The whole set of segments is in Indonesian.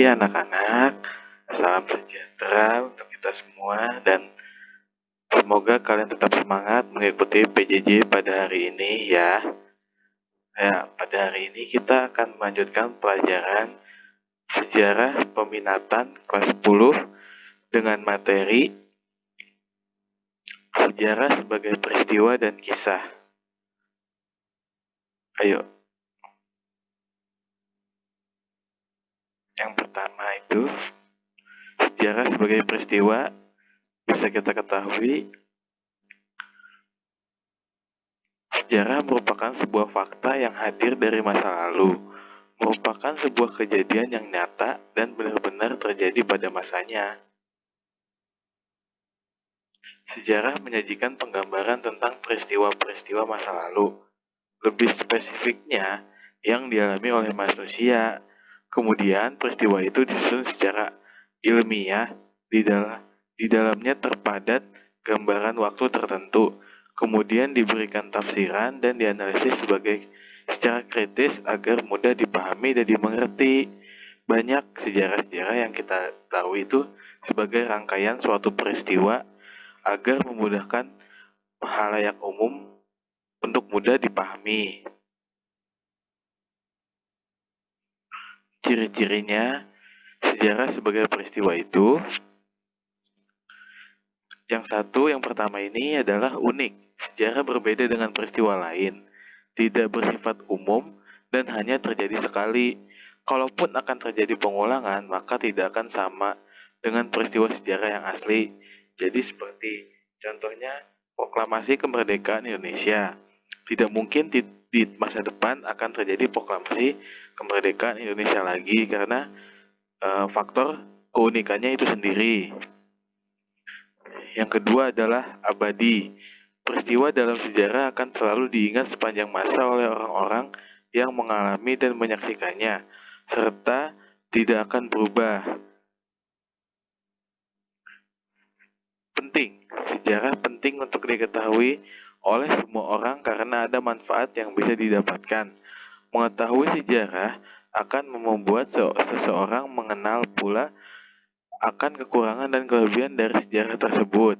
pagi anak-anak, salam sejahtera untuk kita semua dan semoga kalian tetap semangat mengikuti PJJ pada hari ini ya. Ya, pada hari ini kita akan melanjutkan pelajaran sejarah peminatan kelas 10 dengan materi sejarah sebagai peristiwa dan kisah. Ayo. Yang pertama itu sejarah sebagai peristiwa bisa kita ketahui sejarah merupakan sebuah fakta yang hadir dari masa lalu, merupakan sebuah kejadian yang nyata dan benar-benar terjadi pada masanya. Sejarah menyajikan penggambaran tentang peristiwa-peristiwa masa lalu, lebih spesifiknya yang dialami oleh manusia. Kemudian peristiwa itu disusun secara ilmiah, di dalamnya terpadat gambaran waktu tertentu, kemudian diberikan tafsiran dan dianalisis secara kritis agar mudah dipahami dan dimengerti. Banyak sejarah-sejarah yang kita tahu itu sebagai rangkaian suatu peristiwa agar memudahkan khalayak umum untuk mudah dipahami. Ciri-cirinya sejarah sebagai peristiwa itu, yang pertama ini adalah unik. Sejarah berbeda dengan peristiwa lain, tidak bersifat umum dan hanya terjadi sekali. Kalaupun akan terjadi pengulangan, maka tidak akan sama dengan peristiwa sejarah yang asli. Jadi seperti contohnya proklamasi kemerdekaan Indonesia. Tidak mungkin di masa depan akan terjadi proklamasi kemerdekaan Indonesia lagi karena faktor keunikannya itu sendiri. Yang kedua adalah abadi. Peristiwa dalam sejarah akan selalu diingat sepanjang masa oleh orang-orang yang mengalami dan menyaksikannya, serta tidak akan berubah. Penting. Sejarah penting untuk diketahui oleh semua orang karena ada manfaat yang bisa didapatkan. Mengetahui sejarah akan membuat seseorang mengenal pula akan kekurangan dan kelebihan dari sejarah tersebut.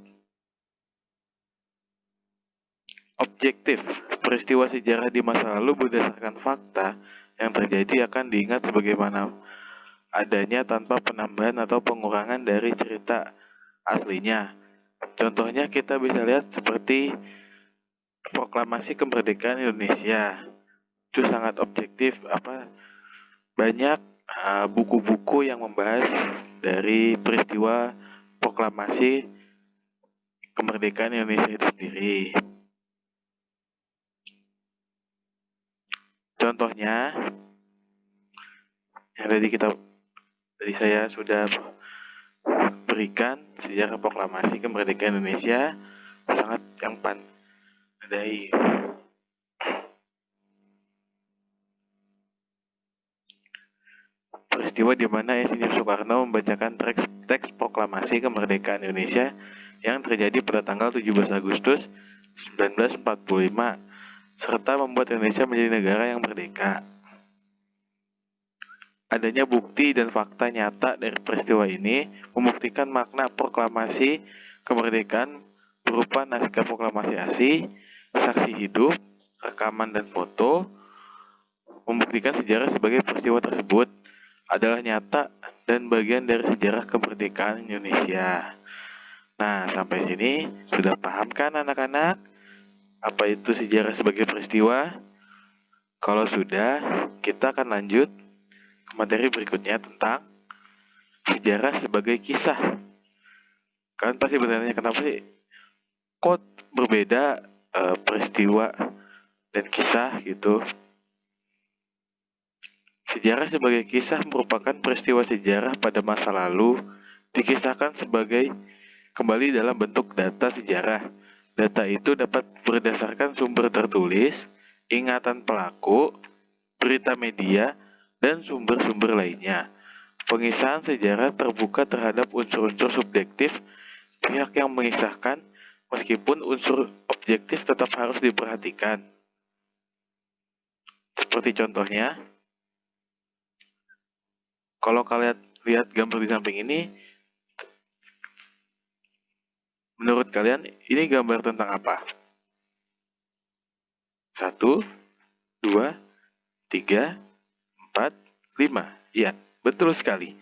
Objektif. Peristiwa sejarah di masa lalu berdasarkan fakta yang terjadi akan diingat sebagaimana adanya tanpa penambahan atau pengurangan dari cerita aslinya. Contohnya kita bisa lihat seperti proklamasi kemerdekaan Indonesia. Itu sangat objektif, banyak buku-buku yang membahas dari peristiwa proklamasi kemerdekaan Indonesia itu sendiri. Contohnya yang tadi saya sudah berikan sejarah proklamasi kemerdekaan Indonesia sangat yang pandai. Peristiwa di mana Insinyur Soekarno membacakan teks proklamasi kemerdekaan Indonesia yang terjadi pada tanggal 17 Agustus 1945, serta membuat Indonesia menjadi negara yang merdeka. Adanya bukti dan fakta nyata dari peristiwa ini membuktikan makna proklamasi kemerdekaan berupa naskah proklamasi asli, saksi hidup, rekaman dan foto, membuktikan sejarah sebagai peristiwa tersebut adalah nyata dan bagian dari sejarah kemerdekaan Indonesia. Nah, sampai sini sudah paham kan anak-anak? Apa itu sejarah sebagai peristiwa? Kalau sudah, kita akan lanjut ke materi berikutnya tentang sejarah sebagai kisah. Kalian pasti bertanya kenapa sih kok berbeda peristiwa dan kisah gitu. Sejarah sebagai kisah merupakan peristiwa sejarah pada masa lalu dikisahkan sebagai kembali dalam bentuk data sejarah. Data itu dapat berdasarkan sumber tertulis, ingatan pelaku, berita media, dan sumber-sumber lainnya. Pengisahan sejarah terbuka terhadap unsur-unsur subjektif pihak yang mengisahkan, meskipun unsur objektif tetap harus diperhatikan. Seperti contohnya, kalau kalian lihat gambar di samping ini, menurut kalian ini gambar tentang apa? 1, 2, 3, 4, 5. Iya, betul sekali.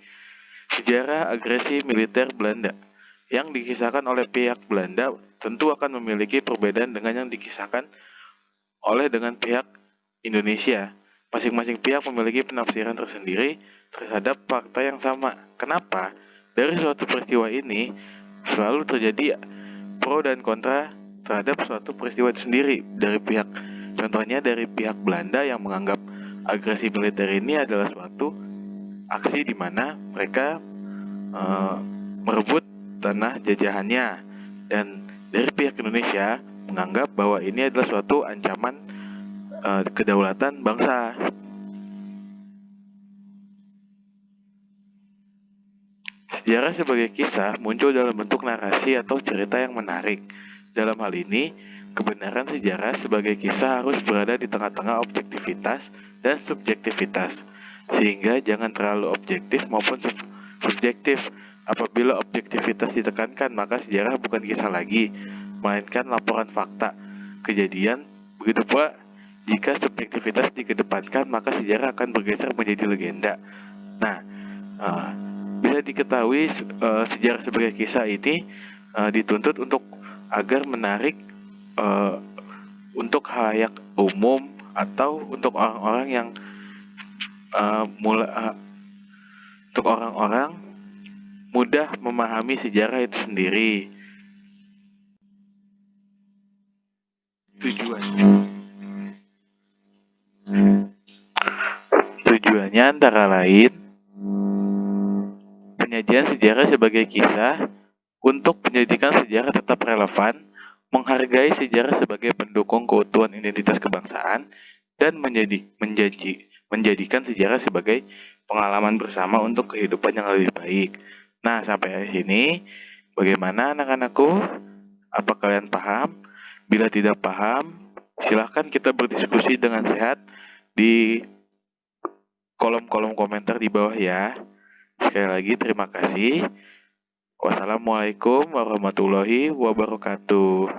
Sejarah agresi militer Belanda yang dikisahkan oleh pihak Belanda tentu akan memiliki perbedaan dengan yang dikisahkan dengan pihak Indonesia. Masing-masing pihak memiliki penafsiran tersendiri terhadap fakta yang sama. Kenapa? Dari suatu peristiwa ini selalu terjadi pro dan kontra terhadap suatu peristiwa itu sendiri dari pihak. Contohnya dari pihak Belanda yang menganggap agresi militer ini adalah suatu aksi di mana mereka merebut tanah jajahannya, dan dari pihak Indonesia menganggap bahwa ini adalah suatu ancaman kedaulatan bangsa. Sejarah sebagai kisah muncul dalam bentuk narasi atau cerita yang menarik. Dalam hal ini, kebenaran sejarah sebagai kisah harus berada di tengah-tengah objektivitas dan subjektivitas, sehingga jangan terlalu objektif maupun subjektif. Apabila objektivitas ditekankan, maka sejarah bukan kisah lagi, melainkan laporan fakta kejadian. Begitu pula jika subjektivitas dikedepankan, maka sejarah akan bergeser menjadi legenda. Nah, bisa diketahui sejarah sebagai kisah ini dituntut untuk agar menarik untuk khalayak umum atau untuk orang-orang yang untuk orang-orang mudah memahami sejarah itu sendiri. Tujuannya antara lain penyajian sejarah sebagai kisah untuk pendidikan sejarah tetap relevan, menghargai sejarah sebagai pendukung keutuhan identitas kebangsaan, dan menjadikan sejarah sebagai pengalaman bersama untuk kehidupan yang lebih baik. Nah, sampai sini, bagaimana anak-anakku? Apa kalian paham? Bila tidak paham, silahkan kita berdiskusi dengan sehat di kolom-kolom komentar di bawah ya. Sekali lagi terima kasih. Wassalamualaikum warahmatullahi wabarakatuh.